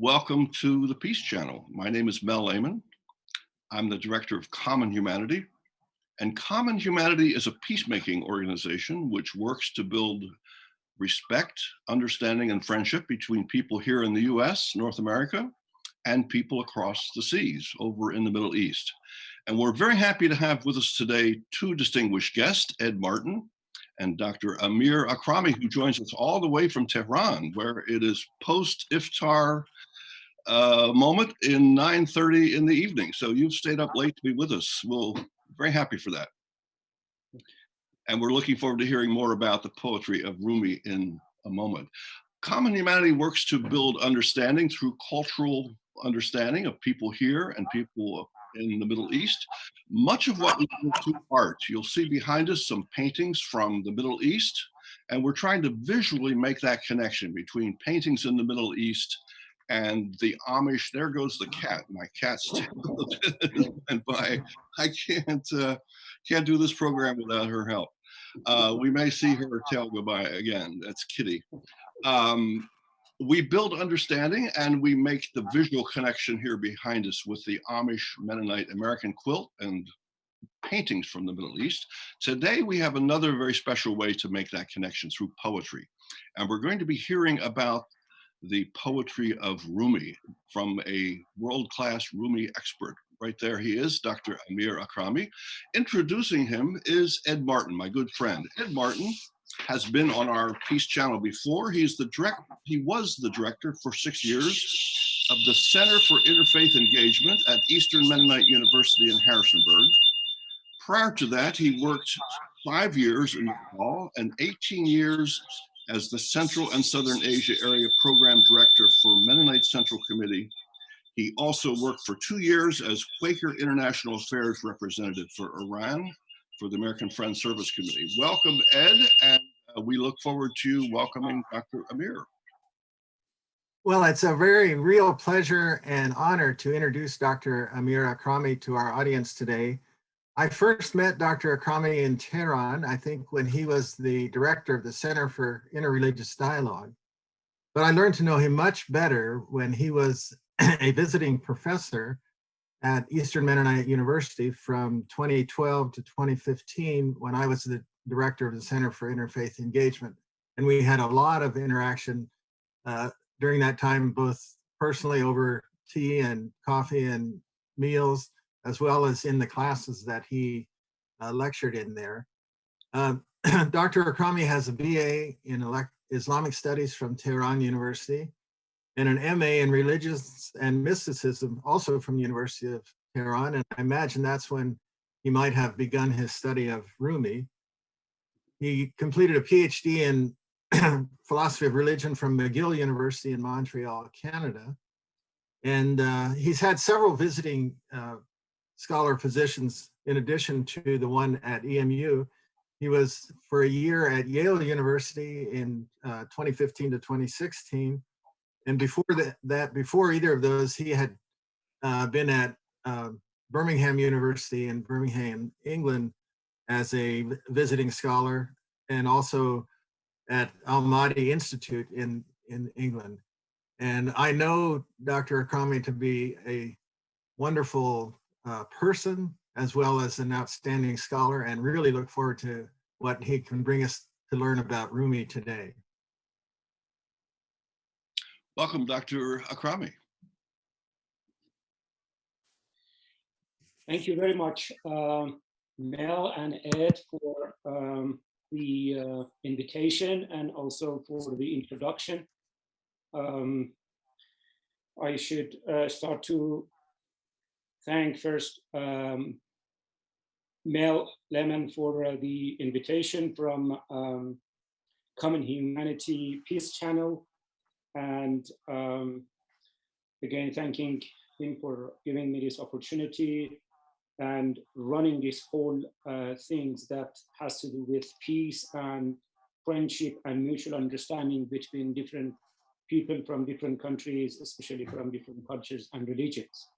Welcome to the Peace Channel. My name is Mel Lehman. I'm the director of Common Humanity. And Common Humanity is a peacemaking organization which works to build respect, understanding, and friendship between people here in the US, North America, and people across the seas over in the Middle East. And we're very happy to have with us today two distinguished guests, Ed Martin and Dr. Amir Akrami, who joins us all the way from Tehran, where it is post-iftar moment in 9:30 in the evening. So you've stayed up late to be with us. We're very happy for that. And we're looking forward to hearing more about the poetry of Rumi in a moment. Common Humanity works to build understanding through cultural understanding of people here and people in the Middle East. Much of what we do through art, you'll see behind us some paintings from the Middle East, and we're trying to visually make that connection between paintings in the Middle East and the Amish. There goes the cat. My cat's tail went by. I can't do this program without her help. We may see her tail go by again. That's Kitty. We build understanding and we make the visual connection here behind us with the Amish Mennonite American quilt and paintings from the Middle East. Today we have another very special way to make that connection through poetry. And we're going to be hearing about the poetry of Rumi from a world-class Rumi expert. Right there he is, Dr. Amir Akrami. Introducing him is Ed Martin, my good friend. Ed Martin has been on our Peace Channel before. He was the director for 6 years of the Center for Interfaith Engagement at Eastern Mennonite University in Harrisonburg. Prior to that, he worked 5 years in Nepal and 18 years as the Central and Southern Asia Area Program Director for Mennonite Central Committee. He also worked for 2 years as Quaker International Affairs Representative for Iran for the American Friends Service Committee. Welcome, Ed, and we look forward to welcoming Dr. Amir. Well, it's a very real pleasure and honor to introduce Dr. Amir Akrami to our audience today. I first met Dr. Akrami in Tehran, I think when he was the director of the Center for Interreligious Dialogue. But I learned to know him much better when he was a visiting professor at Eastern Mennonite University from 2012 to 2015, when I was the director of the Center for Interfaith Engagement. And we had a lot of interaction during that time, both personally over tea and coffee and meals, as well as in the classes that he lectured in there. Dr. Akrami has a BA in Islamic Studies from Tehran University and an MA in Religions and Mysticism, also from the University of Tehran. And I imagine that's when he might have begun his study of Rumi. He completed a PhD in philosophy of religion from McGill University in Montreal, Canada. And he's had several visiting scholar positions in addition to the one at EMU. He was for a year at Yale University in 2015 to 2016. And before that, before either of those, he had been at Birmingham University in Birmingham, England, as a visiting scholar, and also at Al-Mahdi Institute in England. And I know Dr. Akrami to be a wonderful person, as well as an outstanding scholar, and really look forward to what he can bring us to learn about Rumi today. Welcome, Dr. Akrami. Thank you very much, Mel and Ed, for the invitation and also for the introduction. I should start to thank first Mel Lehman for the invitation from Common Humanity Peace Channel, and again thanking him for giving me this opportunity and running this whole things that has to do with peace and friendship and mutual understanding between different people from different countries, especially from different cultures and religions.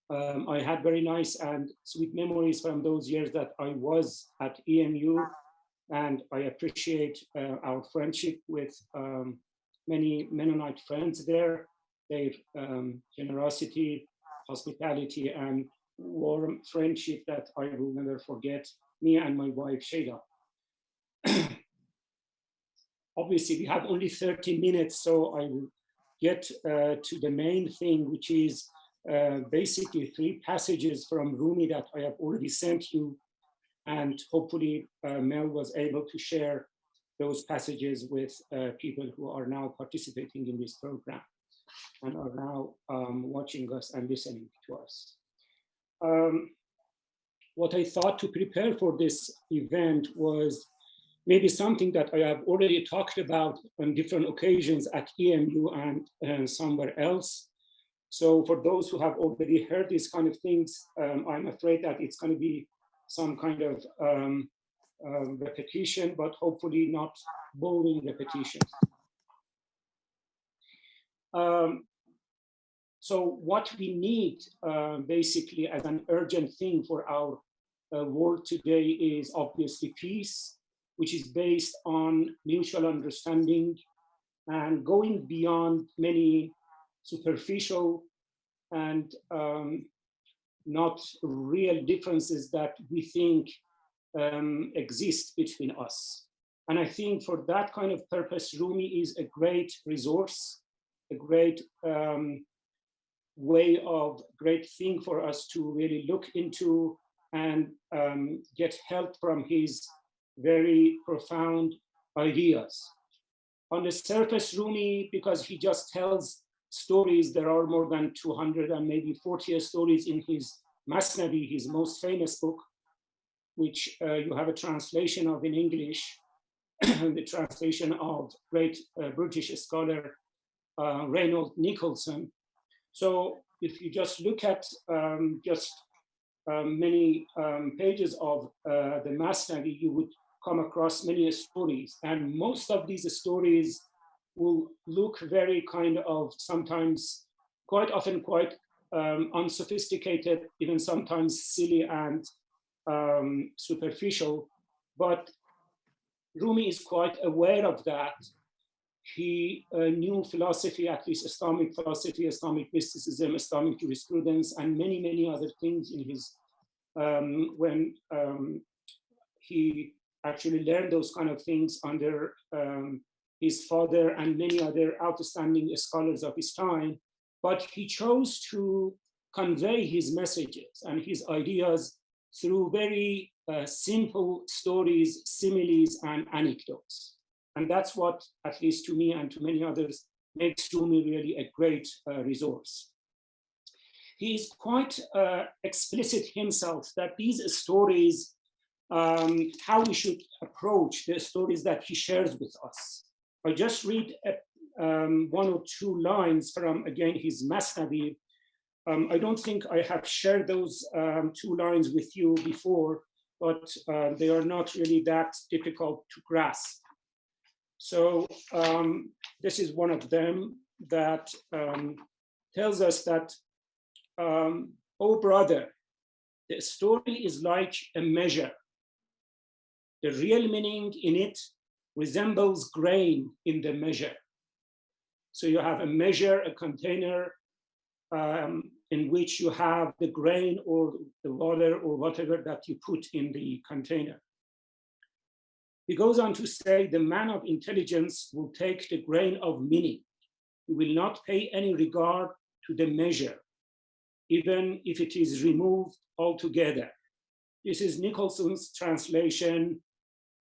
I had very nice and sweet memories from those years that I was at EMU, and I appreciate our friendship with many Mennonite friends there. Their generosity, hospitality, and warm friendship that I will never forget, me and my wife, Shayla. Obviously, we have only 30 minutes, so I will get to the main thing, which is basically 3 passages from Rumi that I have already sent you. And hopefully Mel was able to share those passages with people who are now participating in this program and are now watching us and listening to us. What I thought to prepare for this event was maybe something that I have already talked about on different occasions at EMU and somewhere else. So for those who have already heard these kind of things, I'm afraid that it's going to be some kind of repetition, but hopefully not boring repetition. So what we need basically as an urgent thing for our world today is obviously peace, which is based on mutual understanding and going beyond many superficial and not real differences that we think exist between us. And I think for that kind of purpose, Rumi is a great resource, a great great thing for us to really look into and get help from his very profound ideas. On the surface, Rumi, because he just tells stories, there are more than 200 and maybe 40 stories in his Masnavi, his most famous book, which you have a translation of in English, the translation of great British scholar Reynold Nicholson. So if you just look at many pages of the Masnavi, you would come across many stories. And most of these stories will look very kind of sometimes, quite often quite unsophisticated, even sometimes silly and superficial. But Rumi is quite aware of that. He knew philosophy, at least Islamic philosophy, Islamic mysticism, Islamic jurisprudence, and many, many other things in his, when he actually learned those kind of things under his father and many other outstanding scholars of his time. But he chose to convey his messages and his ideas through very simple stories, similes, and anecdotes. And that's what, at least to me and to many others, makes Rumi really a great resource. He is quite explicit himself that these stories, how we should approach the stories that he shares with us. I just read 1 or 2 lines from, again, his Masnavi. I don't think I have shared those 2 lines with you before, but they are not really that difficult to grasp. So this is one of them that tells us that, oh brother, the story is like a measure. The real meaning in it resembles grain in the measure. So you have a measure, a container in which you have the grain or the water or whatever that you put in the container. He goes on to say, the man of intelligence will take the grain of meaning. He will not pay any regard to the measure, even if it is removed altogether. This is Nicholson's translation.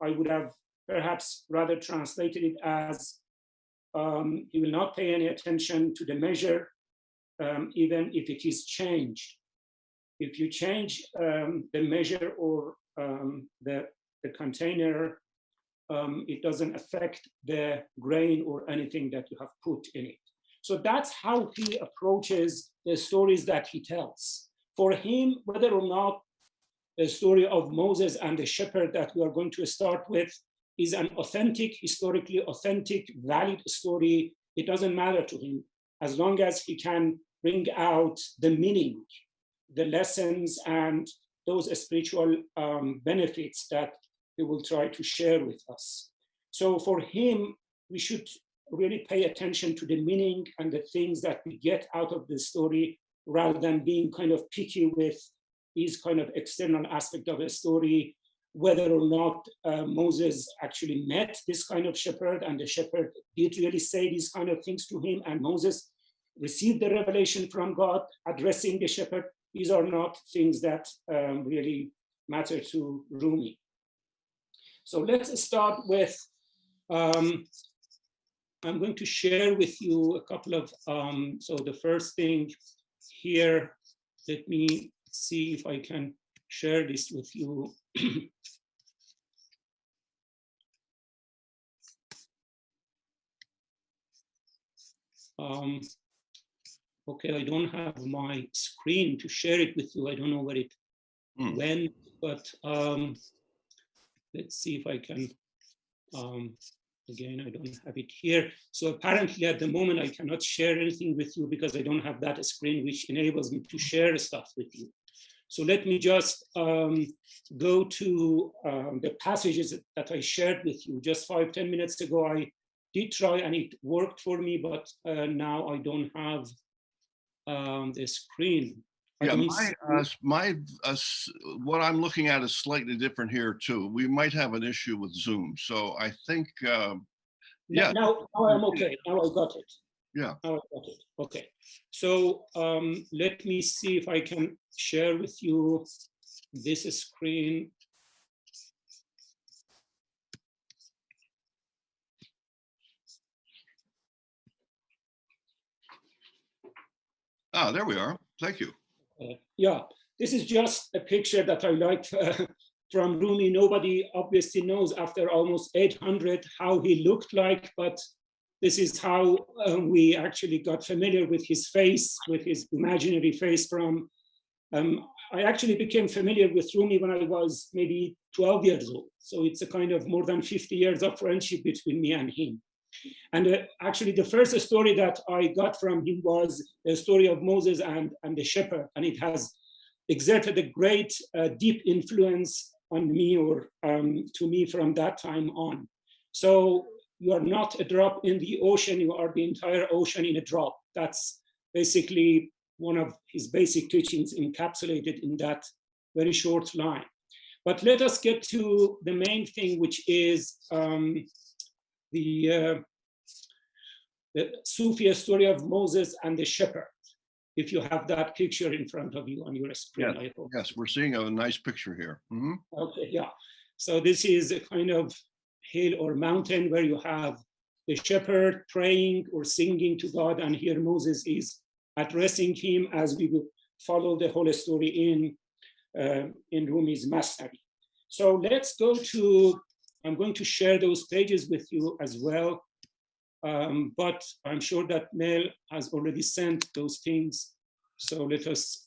I would have perhaps rather translated it as, he will not pay any attention to the measure, even if it is changed. If you change the measure or the container, it doesn't affect the grain or anything that you have put in it. So that's how he approaches the stories that he tells. For him, whether or not the story of Moses and the shepherd that we are going to start with is an authentic, historically authentic, valid story, it doesn't matter to him, as long as he can bring out the meaning, the lessons, and those spiritual benefits that he will try to share with us. So for him, we should really pay attention to the meaning and the things that we get out of the story, rather than being kind of picky with these kind of external aspect of a story, whether or not Moses actually met this kind of shepherd, and the shepherd did really say these kind of things to him, and Moses received the revelation from God addressing the shepherd. These are not things that really matter to Rumi. So let's start with, I'm going to share with you a couple of, so the first thing here, let me see if I can share this with you. Okay, I don't have my screen to share it with you. I don't know where it went, but let's see if I can, again, I don't have it here. So apparently at the moment, I cannot share anything with you because I don't have that screen, which enables me to share stuff with you. So let me just go to the passages that I shared with you just 5-10 minutes ago. I did try and it worked for me, but now I don't have the screen. Yeah, what I'm looking at is slightly different here too. We might have an issue with Zoom, so I think, yeah. Now I'm okay. Now I got it. Yeah. Now I got it. Okay. So let me see if I can share with you this screen. Ah, there we are. Thank you. Yeah, this is just a picture that I liked from Rumi. Nobody obviously knows after almost 800 how he looked like, but this is how we actually got familiar with his face, with his imaginary face from, I actually became familiar with Rumi when I was maybe 12 years old. So it's a kind of more than 50 years of friendship between me and him. And actually, the first story that I got from him was the story of Moses and the shepherd, and it has exerted a great, deep influence on me, or to me, from that time on. So you are not a drop in the ocean; you are the entire ocean in a drop. That's basically one of his basic teachings encapsulated in that very short line. But let us get to the main thing, which is the Sufi story of Moses and the shepherd. If you have that picture in front of you on your screen, yes, I hope. Yes, we're seeing a nice picture here. Mm-hmm. Okay, yeah. So this is a kind of hill or mountain where you have the shepherd praying or singing to God, and here Moses is addressing him, as we will follow the whole story in Rumi's Masnavi. So let's go to, I'm going to share those pages with you as well. But I'm sure that Mel has already sent those things. So let us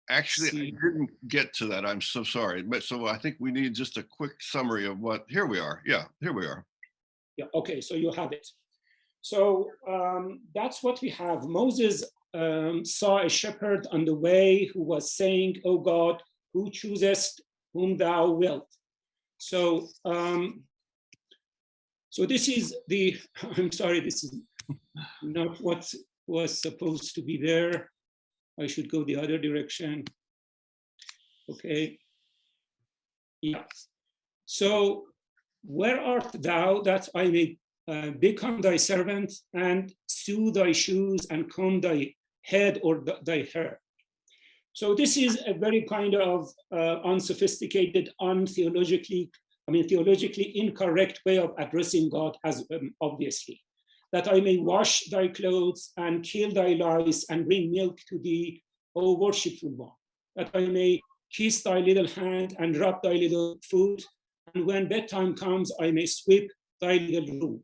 Actually, see. I didn't get to that. I'm so sorry. But so I think we need just a quick summary of what, here we are. Yeah, here we are. Yeah, okay, so you have it. So that's what we have. Moses saw a shepherd on the way who was saying, "Oh God, who choosest whom thou wilt." So so this is the, I'm sorry, this is not what was supposed to be there. I should go the other direction. Okay. Yeah. So where art thou that I may become thy servant and sew thy shoes and comb thy head or thy hair? So this is a very kind of unsophisticated, theologically incorrect way of addressing God, as obviously. That I may wash thy clothes and kill thy lice and bring milk to thee, O worshipful one. That I may kiss thy little hand and rub thy little foot, and when bedtime comes, I may sweep thy little room.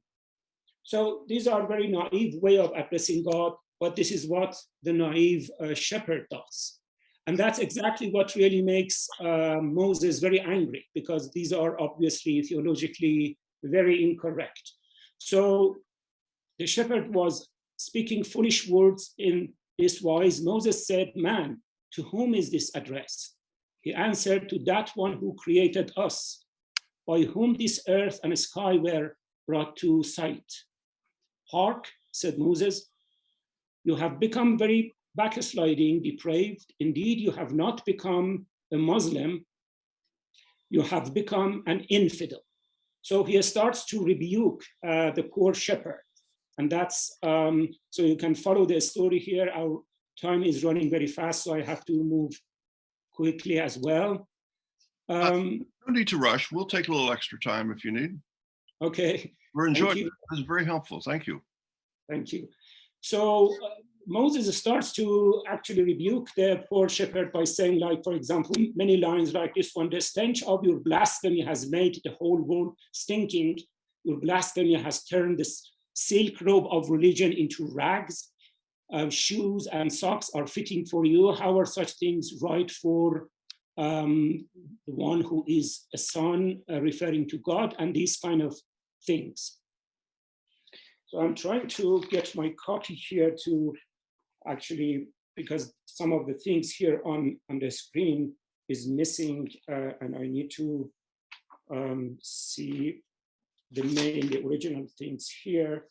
So these are very naive way of addressing God, but this is what the naive shepherd does. And that's exactly what really makes Moses very angry, because these are obviously theologically very incorrect. So the shepherd was speaking foolish words in this wise. Moses said, "Man, to whom is this addressed?" He answered, "To that one who created us, by whom this earth and sky were brought to sight. Hark, said Moses, you have become very backsliding, depraved. Indeed, you have not become a Muslim, you have become an infidel. So he starts to rebuke the poor shepherd. And that's, so you can follow the story here. Our time is running very fast, so I have to move quickly as well. No need to rush. We'll take a little extra time if you need. Okay. We're enjoying it. This is very helpful. Thank you. Thank you. So Moses starts to actually rebuke the poor shepherd by saying, like, for example, many lines like this one: the stench of your blasphemy has made the whole world stinking. Your blasphemy has turned this silk robe of religion into rags. Shoes and socks are fitting for you. How are such things right for the one who is a son, referring to God, and these kind of things? So I'm trying to get my copy here to actually, because some of the things here on the screen is missing, and I need to see the original things here.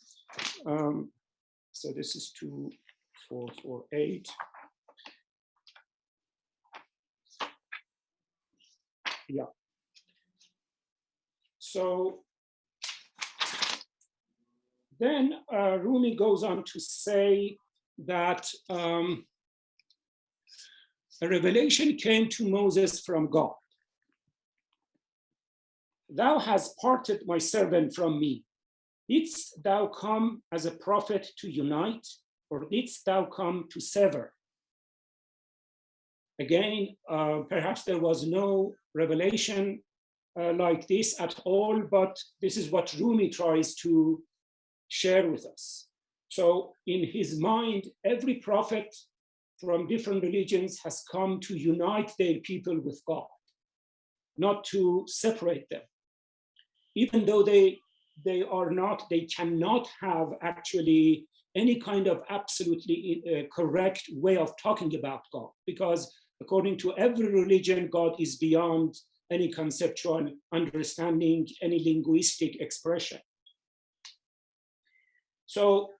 So this is 2448. Yeah. So then Rumi goes on to say that a revelation came to Moses from God. Thou hast parted my servant from me. Didst thou come as a prophet to unite, or didst thou come to sever? Again, perhaps there was no revelation like this at all, but this is what Rumi tries to share with us. So in his mind, every prophet from different religions has come to unite their people with God, not to separate them. Even though they cannot have actually any kind of absolutely correct way of talking about God, because according to every religion, God is beyond any conceptual understanding, any linguistic expression. So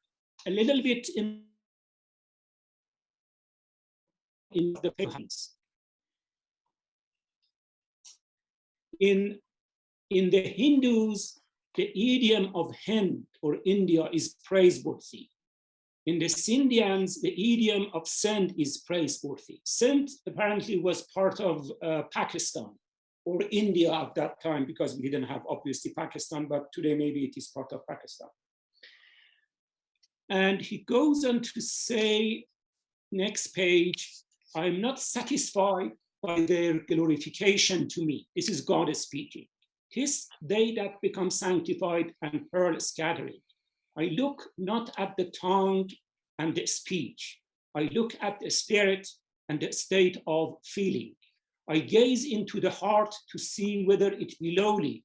a little bit in the Pagans. In the Hindus, the idiom of Hind or India is praiseworthy. In the Sindhians, the idiom of Sindh is praiseworthy. Sindh apparently was part of Pakistan or India at that time, because we didn't have obviously Pakistan, but today maybe it is part of Pakistan. And he goes on to say, next page, I'm not satisfied by their glorification to me. This is God speaking. 'Tis they that become sanctified and pearl scattering. I look not at the tongue and the speech. I look at the spirit and the state of feeling. I gaze into the heart to see whether it be lowly,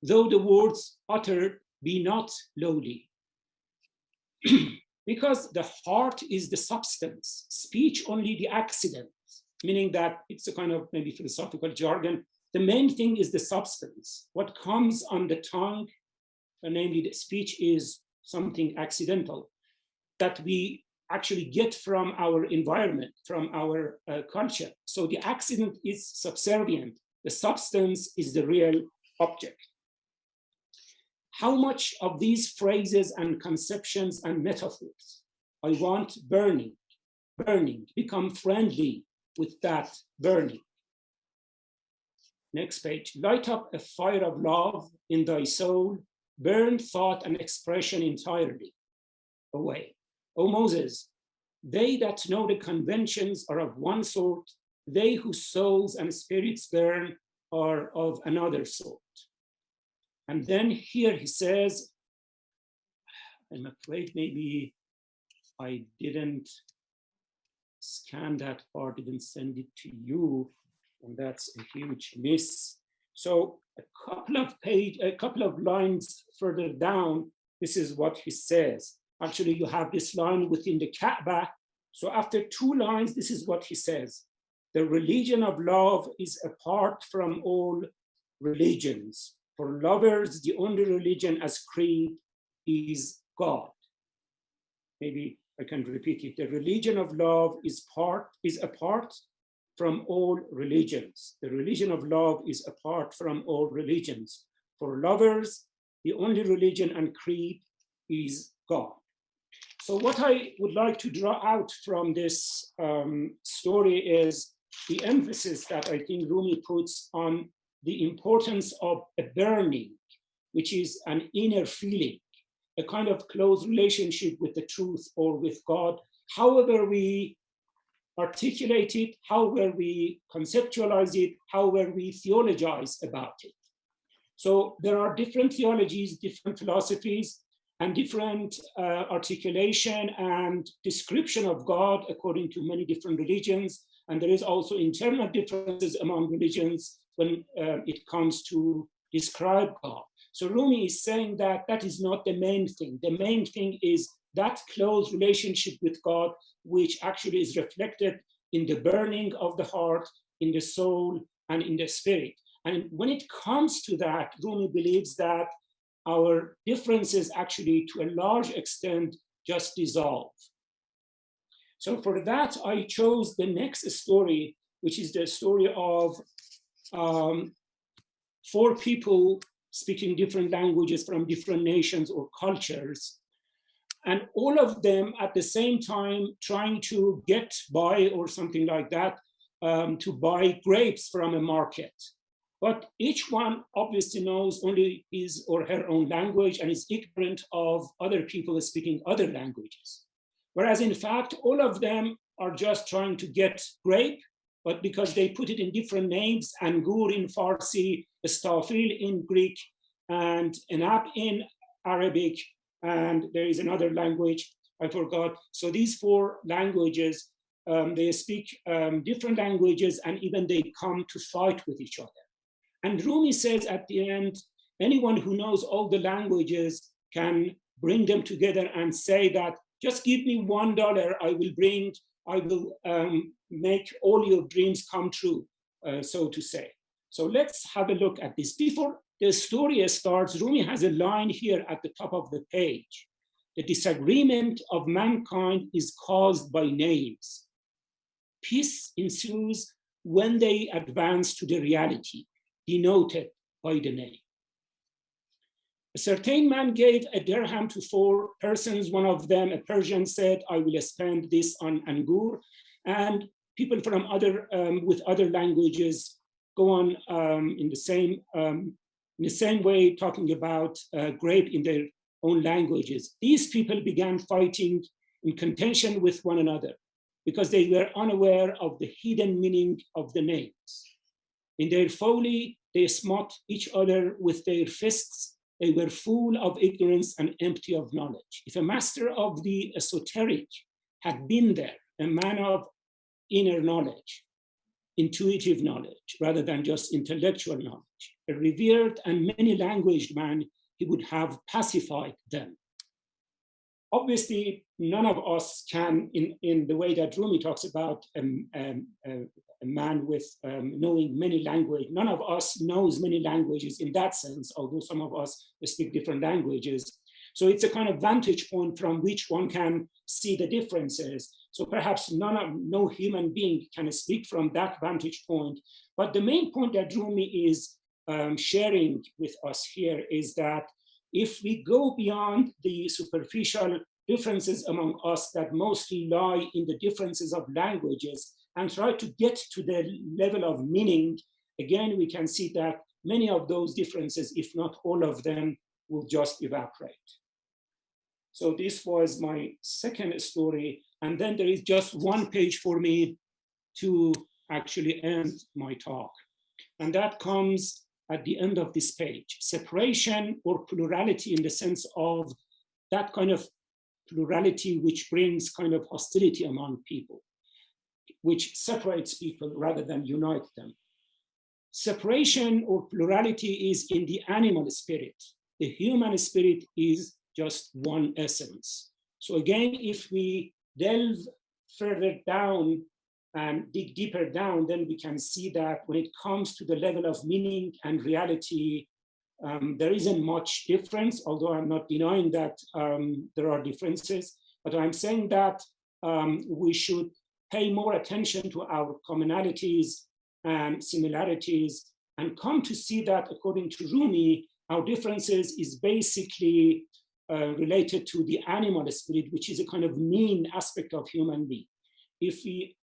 though the words uttered be not lowly. Because the heart is the substance, speech only the accident, meaning that it's a kind of maybe philosophical jargon. The main thing is the substance. What comes on the tongue, namely the speech, is something accidental that we actually get from our environment, from our culture. So the accident is subservient. The substance is the real object. How much of these phrases and conceptions and metaphors I want burning, become friendly with that burning. Next page. Light up a fire of love in thy soul, burn thought and expression entirely away. O Moses, they that know the conventions are of one sort, they whose souls and spirits burn are of another sort. And then here he says, I'm afraid maybe I didn't scan that part, didn't send it to you, and that's a huge miss. So a couple of lines further down, this is what he says. Actually, you have this line within the Kaaba. So after 2 lines, this is what he says. The religion of love is apart from all religions, For lovers, the only religion as creed is God. Maybe I can repeat it. The religion of love is apart from all religions. The religion of love is apart from all religions. For lovers, the only religion and creed is God. So what I would like to draw out from this story is the emphasis that I think Rumi puts on the importance of a burning, which is an inner feeling, a kind of close relationship with the truth or with God, however we articulate it, however we conceptualize it, however we theologize about it. So there are different theologies, different philosophies, and different articulation and description of God according to many different religions. And there is also internal differences among religions when it comes to describe God. So Rumi is saying that that is not the main thing. The main thing is that close relationship with God, which actually is reflected in the burning of the heart, in the soul, and in the spirit. And when it comes to that, Rumi believes that our differences actually, to a large extent, just dissolve. So for that, I chose the next story, which is the story of 4 people speaking different languages from different nations or cultures, and all of them at the same time trying to get by or something like that, to buy grapes from a market. But each one obviously knows only his or her own language and is ignorant of other people speaking other languages. Whereas in fact, all of them are just trying to get grape, but because they put it in different names, angur in Farsi, estafil in Greek, and enab in Arabic, and there is another language, I forgot. So these 4 languages, they speak different languages, and even they come to fight with each other. And Rumi says at the end, anyone who knows all the languages can bring them together and say that, just give me $1, I will make all your dreams come true, so to say. So let's have a look at this. Before the story starts, Rumi has a line here at the top of the page. The disagreement of mankind is caused by names. Peace ensues when they advance to the reality, denoted by the name. A certain man gave a dirham to 4 persons. One of them, a Persian, said, I will spend this on angur. And people from with other languages go on in the same way, talking about grape in their own languages. These people began fighting in contention with one another because they were unaware of the hidden meaning of the names. In their folly, they smote each other with their fists. They were full of ignorance and empty of knowledge. If a master of the esoteric had been there, a man of inner knowledge, intuitive knowledge, rather than just intellectual knowledge, a revered and many-languaged man, he would have pacified them. Obviously, none of us can, in the way that Rumi talks about a man with knowing many languages, none of us knows many languages in that sense, although some of us speak different languages. So it's a kind of vantage point from which one can see the differences. So perhaps no human being can speak from that vantage point. But the main point that Rumi is sharing with us here is that if we go beyond the superficial differences among us that mostly lie in the differences of languages and try to get to the level of meaning, again, we can see that many of those differences, if not all of them, will just evaporate. So this was my second story. And then there is just one page for me to actually end my talk. And that comes at the end of this page. Separation or plurality in the sense of that kind of plurality which brings kind of hostility among people, which separates people rather than unite them. Separation or plurality is in the animal spirit. The human spirit is just one essence. So again, if we delve further down and dig deeper down, then we can see that when it comes to the level of meaning and reality, There isn't much difference, although I'm not denying that there are differences, but I'm saying that we should pay more attention to our commonalities and similarities and come to see that, according to Rumi, our differences is basically related to the animal spirit, which is a kind of mean aspect of human being. If we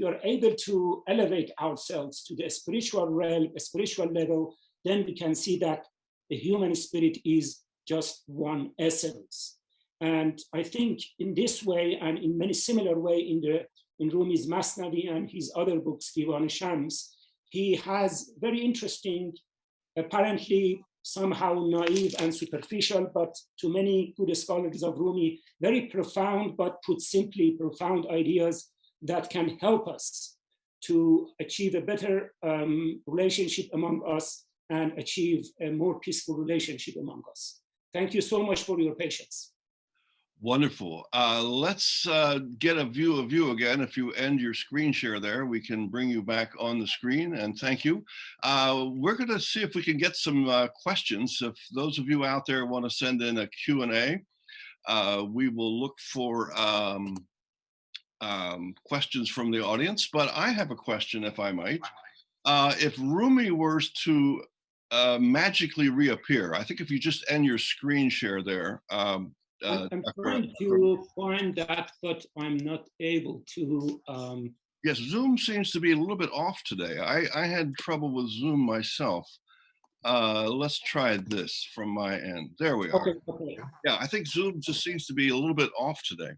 are able to elevate ourselves to the spiritual realm, a spiritual level, then we can see that the human spirit is just one essence. And I think in this way, and in many similar way in Rumi's Masnavi and his other books, Diwan Shams, he has very interesting, apparently somehow naive and superficial, but to many good scholars of Rumi, very profound, but put simply, profound ideas that can help us to achieve a better relationship among us and achieve a more peaceful relationship among us. Thank you so much for your patience. Wonderful. Let's get a view of you again. If you end your screen share there, we can bring you back on the screen, and thank you. We're going to see if we can get some questions. If those of you out there want to send in a Q&A, we will look for questions from the audience, but I have a question, if I might. If Rumi were to magically reappear, I think if you just end your screen share there, I'm trying to find that, but I'm not able to. Yes, Zoom seems to be a little bit off today. I had trouble with Zoom myself. Let's try this from my end. There we are. Okay. Yeah, I think Zoom just seems to be a little bit off today.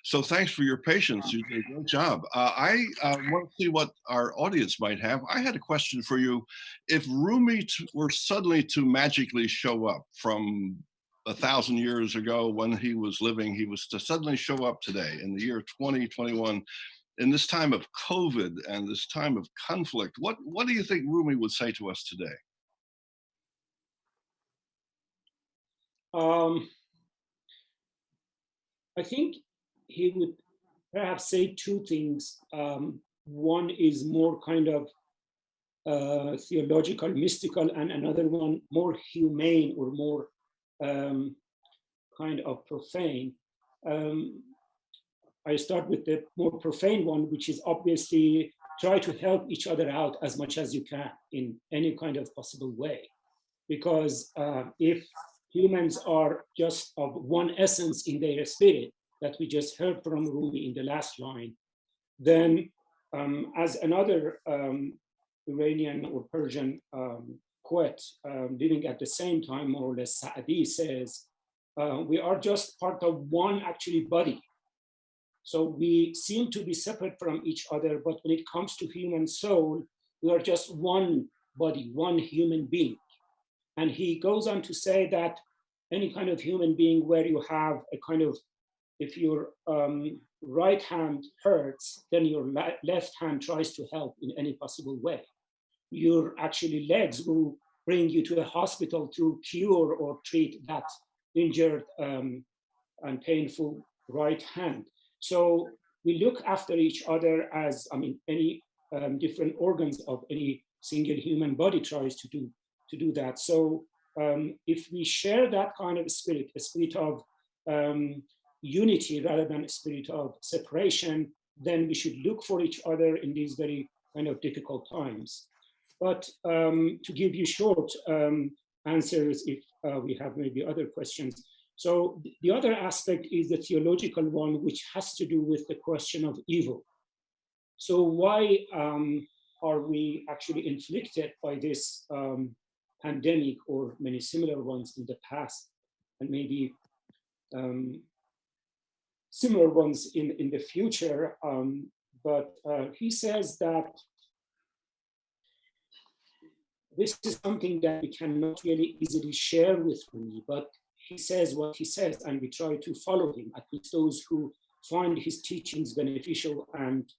So thanks for your patience. You did a great job. I want to see what our audience might have. I had a question for you. If Rumi were suddenly to magically show up from 1,000 years ago when he was living, he was to suddenly show up today in the year 2021, in this time of COVID and this time of conflict, what do you think Rumi would say to us today? I think he would perhaps say two things. One is more kind of theological, mystical, and another one more humane or more kind of profane. I start with the more profane one, which is obviously try to help each other out as much as you can in any kind of possible way. Because if humans are just of one essence in their spirit that we just heard from Rumi in the last line, then as another Iranian or Persian poet living at the same time, more or less, Saadi says, we are just part of one actually body. So we seem to be separate from each other, but when it comes to human soul, we are just one body, one human being. And he goes on to say that any kind of human being where you have a kind of, if your right hand hurts, then your left hand tries to help in any possible way. Your actually legs will bring you to a hospital to cure or treat that injured and painful right hand. So we look after each other as, I mean, any different organs of any single human body tries to do that. So if we share that kind of spirit, a spirit of unity rather than a spirit of separation, then we should look for each other in these very kind of difficult times. But to give you short answers, if we have maybe other questions. So the other aspect is the theological one, which has to do with the question of evil. So why are we actually inflicted by this pandemic or many similar ones in the past, and maybe similar ones in the future? But he says that this is something that we cannot really easily share with me, but he says what he says, and we try to follow him, at least those who find his teachings beneficial and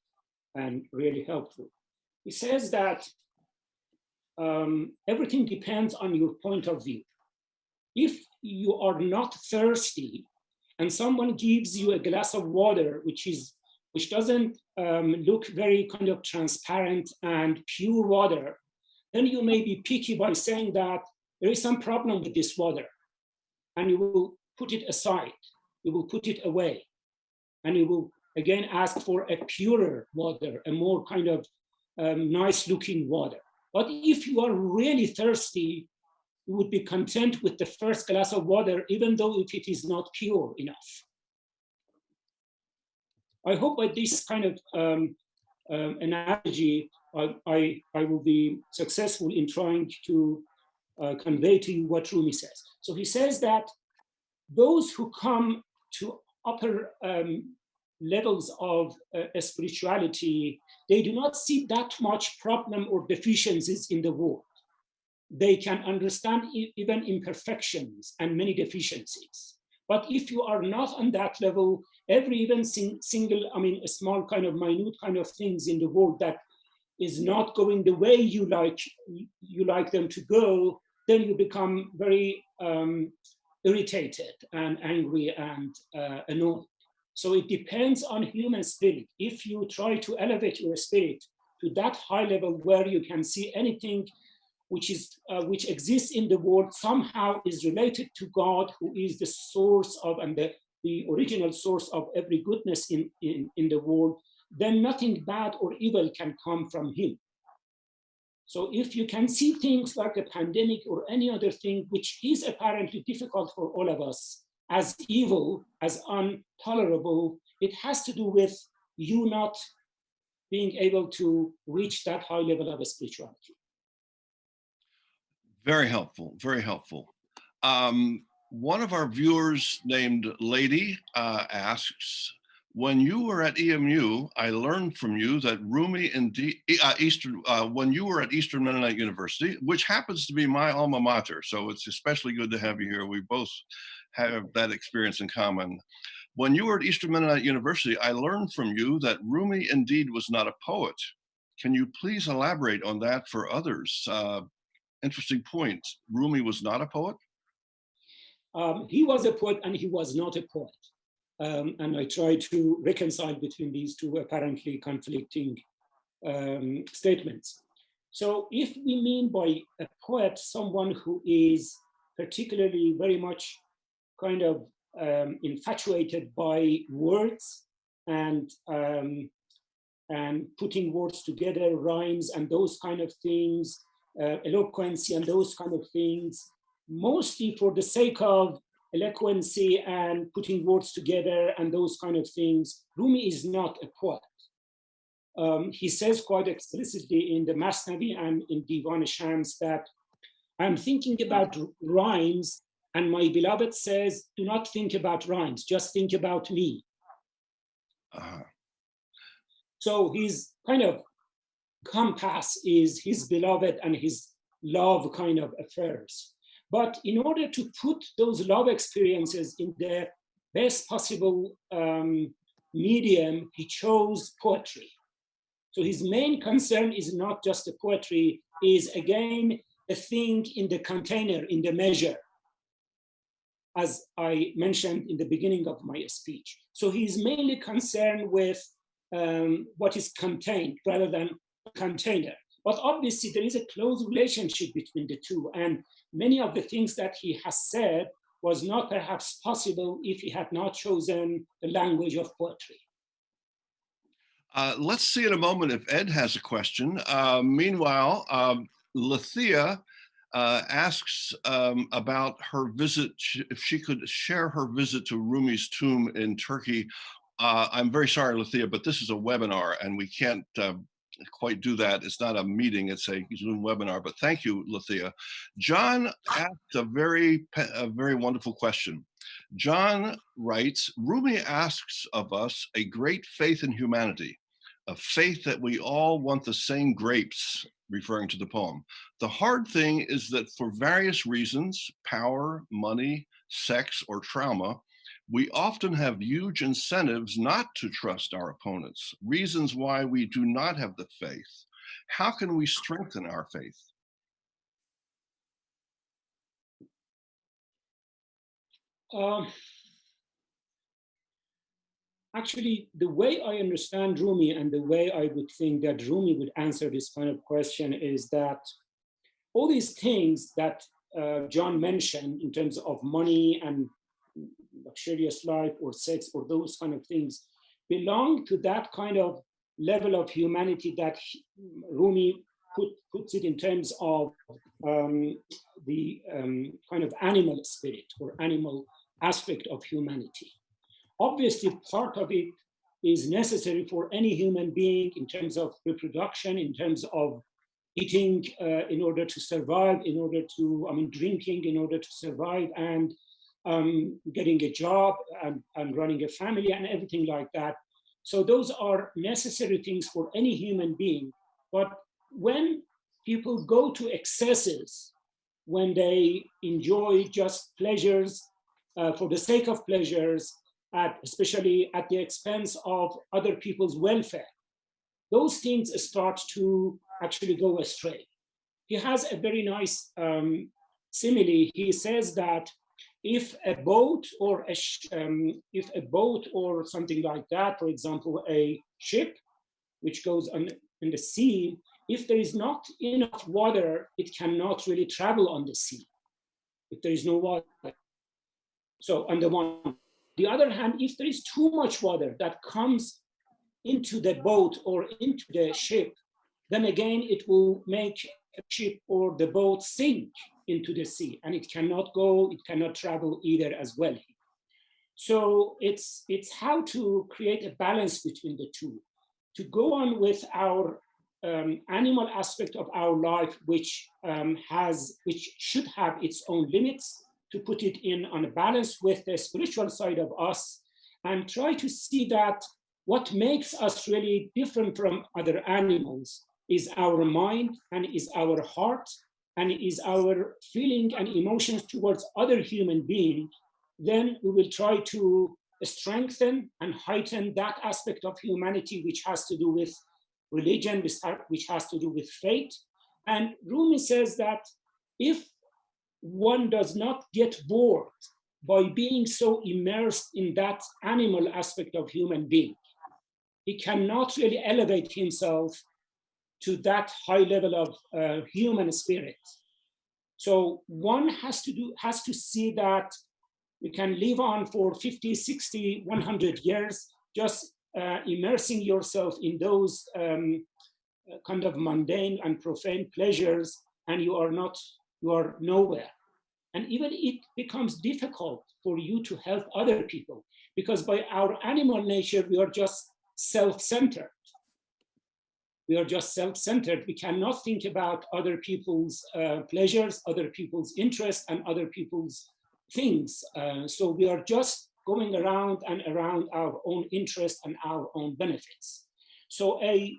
really helpful. He says that everything depends on your point of view. If you are not thirsty and someone gives you a glass of water, which doesn't look very kind of transparent and pure water, then you may be picky by saying that there is some problem with this water, and you will put it aside, you will put it away, and you will again ask for a purer water, a more kind of nice looking water. But if you are really thirsty, you would be content with the first glass of water, even though if it is not pure enough. I hope by this kind of analogy, I will be successful in trying to convey to you what Rumi says. So he says that those who come to upper levels of spirituality, they do not see that much problem or deficiencies in the world. They can understand even imperfections and many deficiencies. But if you are not on that level, every even single, a small kind of minute kind of things in the world that is not going the way you like them to go, then you become very irritated and angry and annoyed. So it depends on human spirit. If you try to elevate your spirit to that high level where you can see anything which exists in the world somehow is related to God, who is the source of and the original source of every goodness in the world, then nothing bad or evil can come from him. So if you can see things like a pandemic or any other thing which is apparently difficult for all of us as evil, as intolerable, it has to do with you not being able to reach that high level of spirituality. Very helpful, very helpful. One of our viewers named Lady asks, when you were at EMU, I learned from you that Rumi indeed, when you were at Eastern Mennonite University, which happens to be my alma mater, so it's especially good to have you here. We both have that experience in common. When you were at Eastern Mennonite University, I learned from you that Rumi indeed was not a poet. Can you please elaborate on that for others? Interesting point. Rumi was not a poet? He was a poet and he was not a poet. And I try to reconcile between these two apparently conflicting statements. So if we mean by a poet someone who is particularly very much kind of infatuated by words and putting words together, rhymes and those kind of things, eloquency and those kind of things, mostly for the sake of eloquency and putting words together and those kind of things, Rumi is not a poet. He says quite explicitly in the Masnavi and in Divan Shams that I'm thinking about rhymes, and my beloved says, do not think about rhymes, just think about me. So his kind of compass is his beloved and his love kind of affairs. But in order to put those love experiences in the best possible medium, he chose poetry. So his main concern is not just the poetry, is again a thing in the container, in the measure, as I mentioned in the beginning of my speech. So he's mainly concerned with what is contained rather than container. But obviously there is a close relationship between the two, and many of the things that he has said was not perhaps possible if he had not chosen the language of poetry. Let's see in a moment if Ed has a question. Meanwhile, Lathea asks about her visit, if she could share her visit to Rumi's tomb in Turkey. I'm very sorry, Lathea, but this is a webinar and we can't quite do that. It's not a meeting, it's a Zoom webinar, but thank you, Lathea. John asked a very wonderful question. John writes, Rumi asks of us a great faith in humanity, a faith that we all want the same grapes, referring to the poem. The hard thing is that for various reasons, power, money, sex, or trauma, we often have huge incentives not to trust our opponents, reasons why we do not have the faith. How can we strengthen our faith? Actually, the way I understand Rumi and the way I would think that Rumi would answer this kind of question is that all these things that John mentioned in terms of money and luxurious life or sex or those kind of things belong to that kind of level of humanity that Rumi puts it in terms of the kind of animal spirit or animal aspect of humanity. Obviously, part of it is necessary for any human being in terms of reproduction, in terms of eating in order to survive, in order to, drinking in order to survive, and getting a job and running a family and everything like that. So those are necessary things for any human being. But when people go to excesses, when they enjoy just pleasures for the sake of pleasures, especially at the expense of other people's welfare, those things start to actually go astray. He has a very nice simile. He says that if a boat or something like that, for example, a ship which goes in the sea, if there is not enough water, it cannot really travel on the sea. If there is no water. So on the other hand, if there is too much water that comes into the boat or into the ship, then again, it will make a ship or the boat sink into the sea, and it cannot go, it cannot travel either as well. So it's how to create a balance between the two, to go on with our animal aspect of our life, which should have its own limits, to put it on a balance with the spiritual side of us, and try to see that what makes us really different from other animals is our mind and is our heart and is our feeling and emotions towards other human beings. Then we will try to strengthen and heighten that aspect of humanity which has to do with religion, which has to do with faith. And Rumi says that if one does not get bored by being so immersed in that animal aspect of human being, he cannot really elevate himself to that high level of human spirit. So one has to see that we can live on for 50, 60, 100 years, just immersing yourself in those kind of mundane and profane pleasures, and you are nowhere. And even it becomes difficult for you to help other people, because by our animal nature, we are just self-centered. We are just self-centered. We cannot think about other people's pleasures, other people's interests, and other people's things. So we are just going around and around our own interests and our own benefits. So a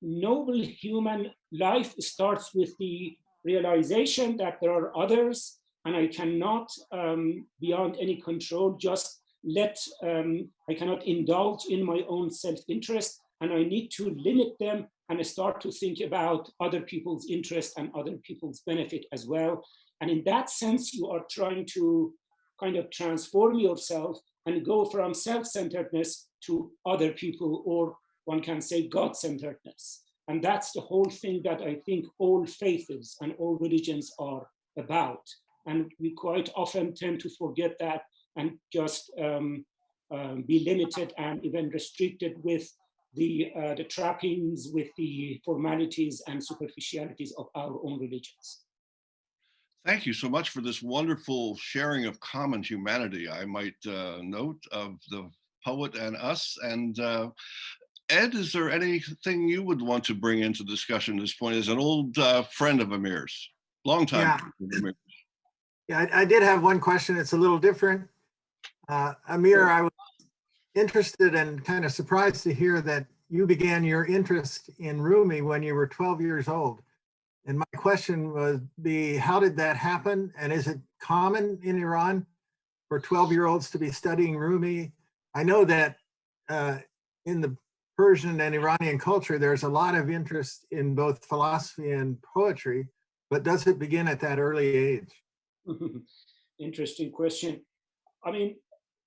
noble human life starts with the realization that there are others, and I cannot, beyond any control, just I cannot indulge in my own self-interest, and I need to limit them and start to think about other people's interest and other people's benefit as well. And in that sense, you are trying to kind of transform yourself and go from self-centeredness to other people, or one can say God-centeredness. And that's the whole thing that I think all faiths and all religions are about. And we quite often tend to forget that and just be limited and even restricted with the trappings, with the formalities and superficialities of our own religions. Thank you so much for this wonderful sharing of common humanity. I might note of the poet and us. And Ed, is there anything you would want to bring into discussion at this point as an old friend of Amir's? Long time. Yeah. Yeah, I did have one question. It's a little different. Amir, I was interested and kind of surprised to hear that you began your interest in Rumi when you were 12 years old. And my question would be, how did that happen? And is it common in Iran for 12-year-olds to be studying Rumi? I know that in the Persian and Iranian culture, there's a lot of interest in both philosophy and poetry, but does it begin at that early age? Interesting question. I mean,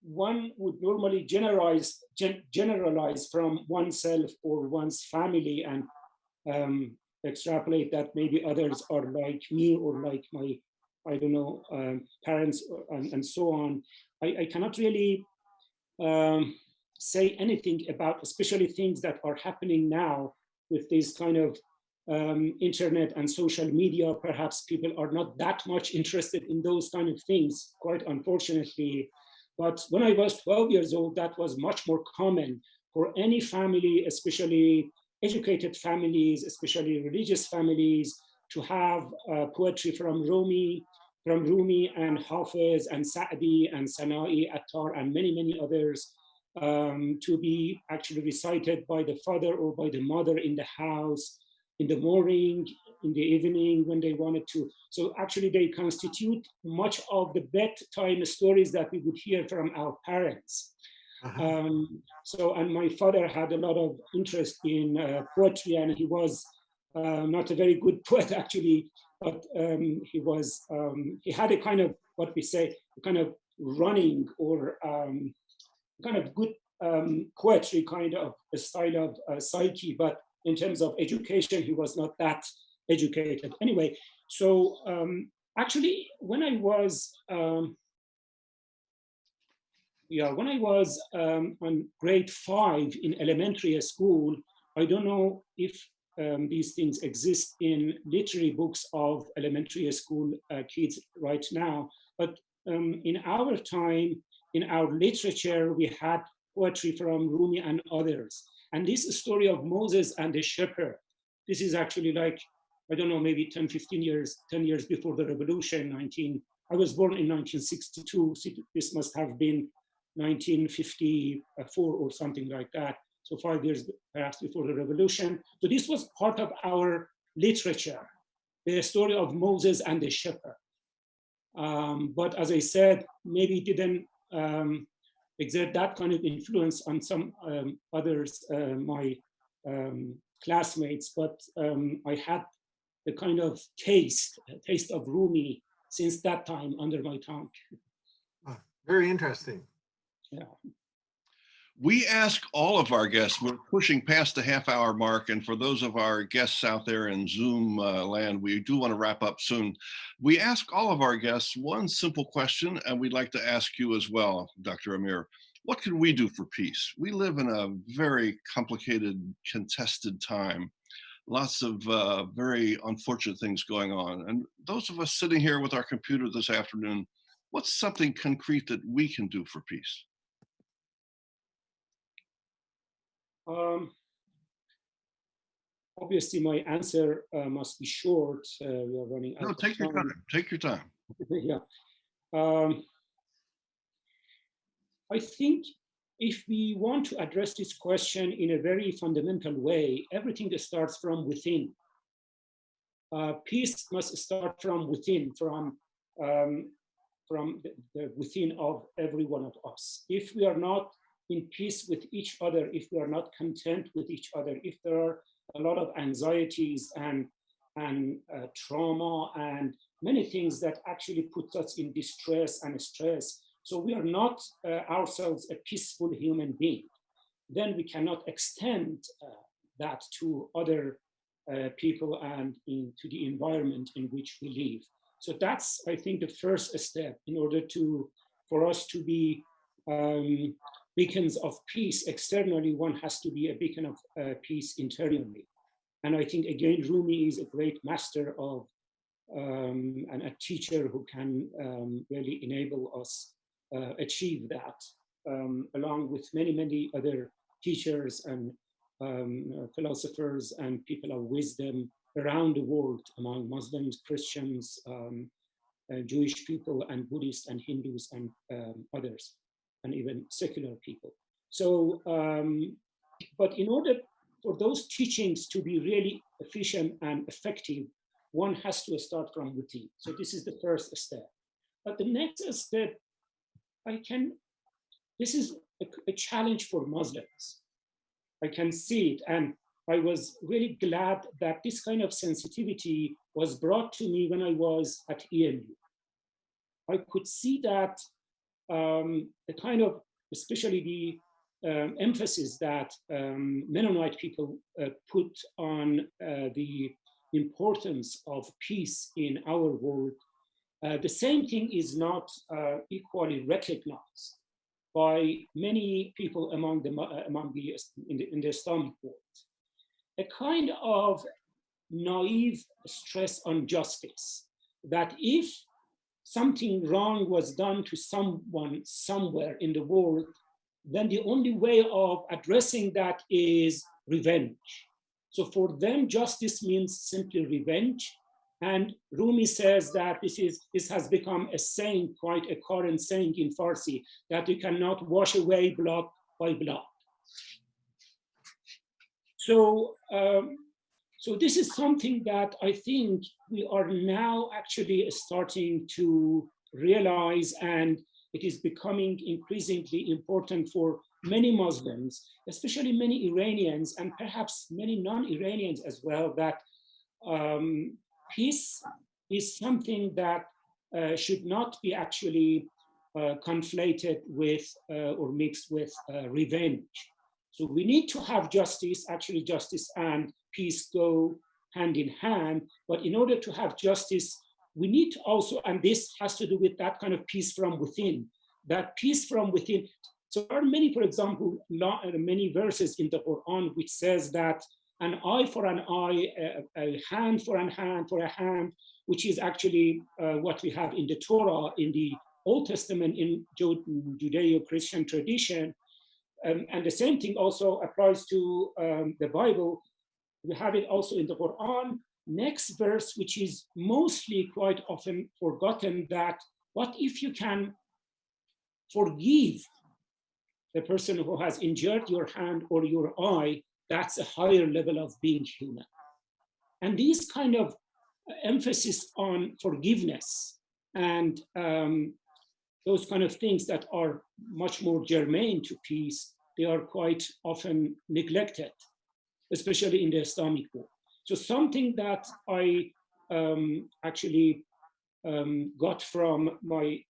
one would normally generalize from oneself or one's family and extrapolate that maybe others are like me or like my I don't know, parents and so on, I cannot really say anything about, especially things that are happening now with this kind of internet and social media. Perhaps people are not that much interested in those kind of things, quite unfortunately. But when I was 12 years old, that was much more common for any family, especially educated families, especially religious families, to have poetry from Rumi and Hafiz and Sa'di and Sana'i, Attar, and many, many others, to be actually recited by the father or by the mother in the house, in the morning, in the evening when they wanted to. So actually they constitute much of the bedtime stories that we would hear from our parents. And my father had a lot of interest in poetry, and he was not a very good poet actually, but he had a kind of, what we say, a kind of running or kind of good poetry kind of a style of psyche, but in terms of education, he was not that educated. Anyway, so actually, when I was on grade 5 in elementary school, I don't know if these things exist in literary books of elementary school kids right now, but in our time, in our literature, we had poetry from Rumi and others. And this story of Moses and the shepherd, this is actually like, I don't know, maybe 10 years before the revolution. I was born in 1962, so this must have been 1954 or something like that. So 5 years perhaps before the revolution. So this was part of our literature, the story of Moses and the shepherd. But as I said, maybe it didn't exert that kind of influence on some others, my classmates, but I had the kind of taste of Rumi since that time under my tongue. Very interesting. Yeah. We ask all of our guests, we're pushing past the half-hour mark, and for those of our guests out there in Zoom land, we do want to wrap up soon. We ask all of our guests one simple question, and we'd like to ask you as well, Dr. Amir. What can we do for peace? We live in a very complicated, contested time. Lots of very unfortunate things going on. And those of us sitting here with our computer this afternoon, what's something concrete that we can do for peace? Obviously, my answer must be short. We are running out of time. Take your time. Take your time. Yeah. I think if we want to address this question in a very fundamental way, everything starts from within. Peace must start from within, from the within of every one of us. If we are not in peace with each other, if we are not content with each other, if there are a lot of anxieties and trauma and many things that actually put us in distress and stress, so we are not ourselves a peaceful human being, then we cannot extend that to other people and into the environment in which we live. So that's, I think, the first step in order for us to be beacons of peace externally. One has to be a beacon of peace internally. And I think, again, Rumi is a great master of and a teacher who can really enable us achieve that, along with many, many other teachers and philosophers and people of wisdom around the world, among Muslims, Christians, Jewish people, and Buddhists and Hindus and others, and even secular people. So, but in order for those teachings to be really efficient and effective, one has to start from within. So this is the first step. But the next step, this is a challenge for Muslims. I can see it. And I was really glad that this kind of sensitivity was brought to me when I was at ELU. I could see that the kind of, especially the emphasis that Mennonite people put on the importance of peace in our world The same thing is not equally recognized by many people in the Islamic world. A kind of naive stress on justice, that if something wrong was done to someone somewhere in the world, then the only way of addressing that is revenge. So for them, justice means simply revenge. And Rumi says that this has become a saying, quite a current saying in Farsi, that you cannot wash away blood by blood. So, so this is something that I think we are now actually starting to realize, and it is becoming increasingly important for many Muslims, especially many Iranians, and perhaps many non-Iranians as well, that peace is something that should not be actually conflated with or mixed with revenge. So we need to have justice, actually justice and peace go hand in hand, but in order to have justice, we need to also, and this has to do with that kind of peace from within, that peace from within. So there are many, for example, many verses in the Quran which says that an eye for an eye, a hand for a hand, which is actually what we have in the Torah, in the Old Testament, in Judeo-Christian tradition. And the same thing also applies to the Bible. We have it also in the Quran. Next verse, which is mostly quite often forgotten, that what if you can forgive the person who has injured your hand or your eye? That's a higher level of being human. And these kind of emphasis on forgiveness and those kind of things that are much more germane to peace, they are quite often neglected, especially in the Islamic world. So something that I actually got from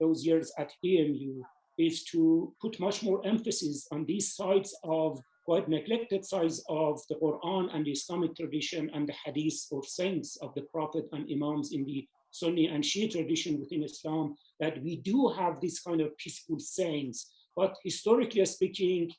those years at EMU is to put much more emphasis on these sides of quite neglected sides of the Quran and the Islamic tradition and the hadiths or sayings of the Prophet and Imams in the Sunni and Shia tradition within Islam, that we do have these kind of peaceful sayings. But historically speaking,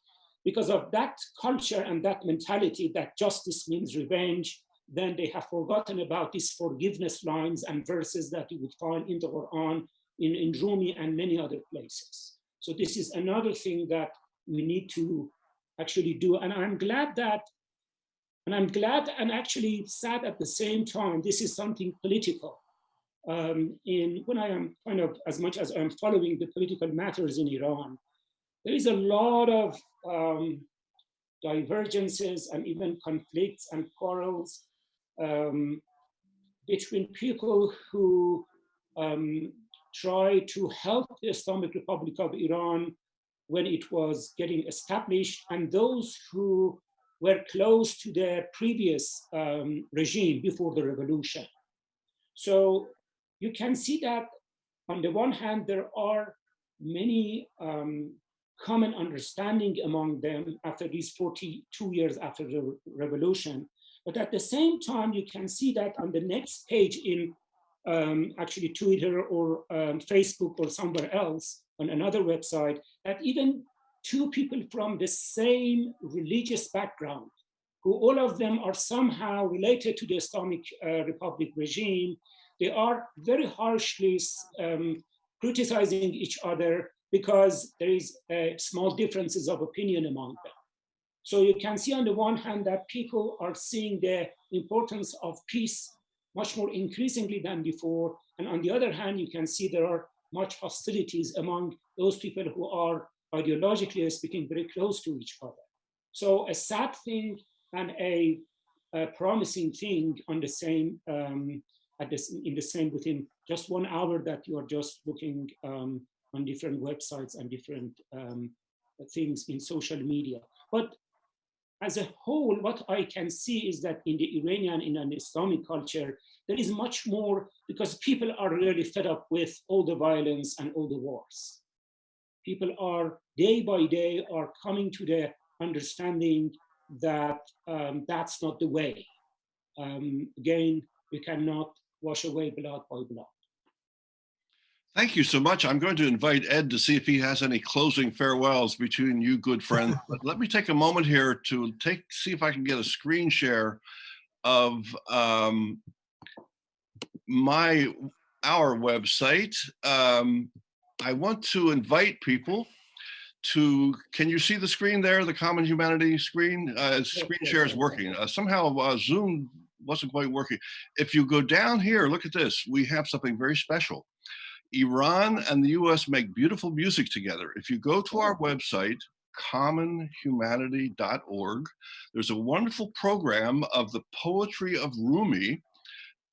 because of that culture and that mentality that justice means revenge, then they have forgotten about these forgiveness lines and verses that you would find in the Quran, in Rumi and many other places. So this is another thing that we need to actually do. And I'm glad and actually sad at the same time, this is something political. When I am kind of, as much as I'm following the political matters in Iran, there is a lot of divergences and even conflicts and quarrels between people who try to help the Islamic Republic of Iran when it was getting established, and those who were close to the previous regime before the revolution. So you can see that on the one hand, there are many common understanding among them after these 42 years after the revolution. But at the same time, you can see that on the next page in actually Twitter or Facebook or somewhere else on another website, that even two people from the same religious background, who all of them are somehow related to the Islamic Republic regime, they are very harshly criticizing each other because there is small differences of opinion among them. So you can see on the one hand that people are seeing the importance of peace much more increasingly than before. And on the other hand, you can see there are much hostilities among those people who are ideologically speaking very close to each other. So a sad thing and a promising thing on the same, in the same within just 1 hour that you are just looking on different websites and different things in social media. But as a whole, what I can see is that in the Iranian, in an Islamic culture, there is much more, because people are really fed up with all the violence and all the wars. People are, day by day, are coming to the understanding that that's not the way. Again, we cannot wash away blood by blood. Thank you so much. I'm going to invite Ed to see if he has any closing farewells between you good friends. But let me take a moment here to see if I can get a screen share of our website. I want to invite people to, can you see the screen there, the Common Humanity screen? Screen share is working. Somehow Zoom wasn't quite working. If you go down here, look at this, we have something very special. Iran and the US make beautiful music together. If you go to our website, commonhumanity.org, there's a wonderful program of the poetry of Rumi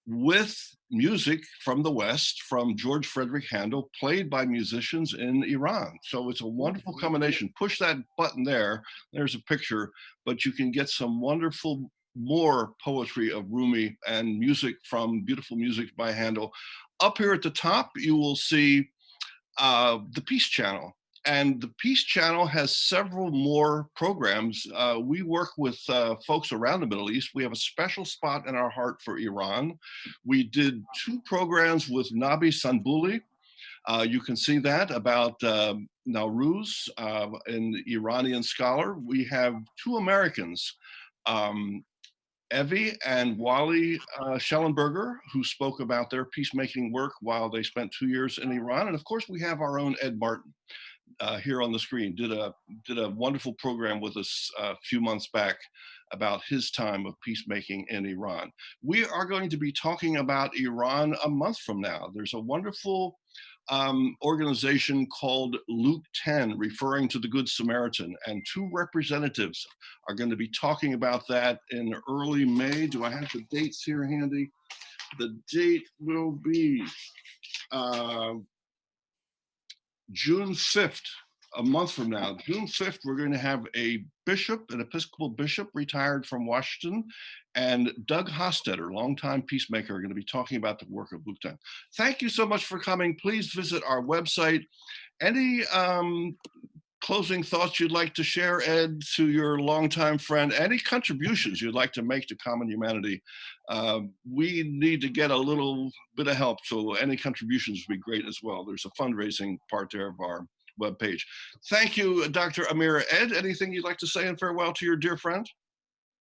with music from the West, from George Frederick Handel, played by musicians in Iran. So it's a wonderful combination. Push that button there, there's a picture, but you can get some wonderful more poetry of Rumi and music from beautiful music by Handel. Up here at the top, you will see the Peace Channel. And the Peace Channel has several more programs. We work with folks around the Middle East. We have a special spot in our heart for Iran. We did 2 programs with Nabi Sanbuli. You can see that about Nowruz, an Iranian scholar. We have 2 Americans, Evie and Wally Schellenberger, who spoke about their peacemaking work while they spent 2 years in Iran. And of course, we have our own Ed Martin. Here on the screen, did a wonderful program with us a few months back about his time of peacemaking in Iran. We are going to be talking about Iran a month from now. There's a wonderful organization called Luke 10, referring to the Good Samaritan, and 2 representatives are going to be talking about that in early May. Do I have the dates here handy? The date will be June 5th, a month from now. June 5th, we're going to have a bishop, an Episcopal bishop retired from Washington, and Doug Hostetter, longtime peacemaker, are going to be talking about the work of Luke 10. Thank you so much for coming. Please visit our website. Any closing thoughts you'd like to share, Ed, to your longtime friend? Any contributions you'd like to make to Common Humanity? We need to get a little bit of help, so any contributions would be great as well. There's a fundraising part there of our webpage. Thank you, Dr. Amir. Ed, anything you'd like to say in farewell to your dear friend?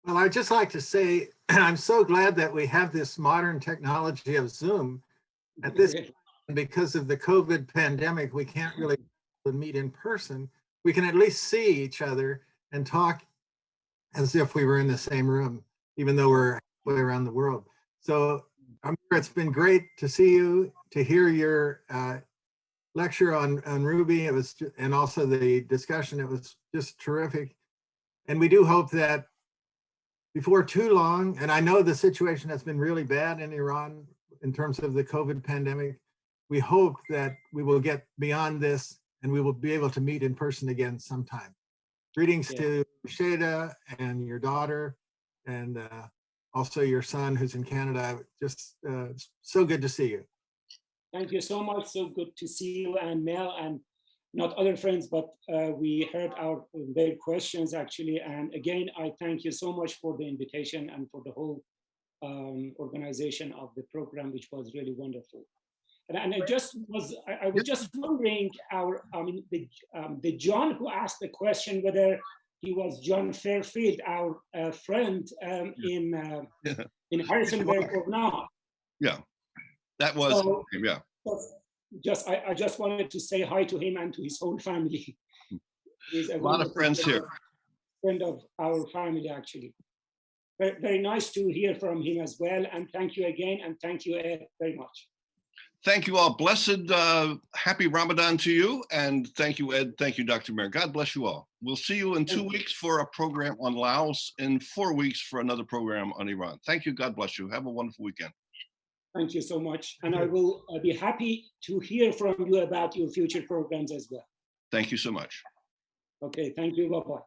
Well, I'd just like to say, I'm so glad that we have this modern technology of Zoom at this time. Because of the COVID pandemic, we can't really meet in person. We can at least see each other and talk as if we were in the same room, even though we're halfway around the world. So Amir, it's been great to see you, to hear your lecture on Ruby. It was, and also the discussion. It was just terrific. And we do hope that before too long, and I know the situation has been really bad in Iran in terms of the COVID pandemic, we hope that we will get beyond this and we will be able to meet in person again sometime. Greetings to Shada and your daughter, and also your son who's in Canada. Just so good to see you. Thank you so much. So good to see you and Mel, and not other friends, but we heard their questions actually. And again, I thank you so much for the invitation and for the whole organization of the program, which was really wonderful. And I was just wondering, the John who asked the question, whether he was John Fairfield, our friend in Harrisonburg or not. Yeah, that was so, him, yeah. I just wanted to say hi to him and to his whole family. He's a lot of friends here. Friend of our family, actually. Very, very nice to hear from him as well. And thank you again. And thank you, Ed, very much. Thank you all. Blessed, happy Ramadan to you. And thank you, Ed. Thank you, Dr. Mayer. God bless you all. We'll see you in 2 weeks for a program on Laos, in 4 weeks for another program on Iran. Thank you. God bless you. Have a wonderful weekend. Thank you so much. And I will be happy to hear from you about your future programs as well. Thank you so much. Okay. Thank you. Bye-bye.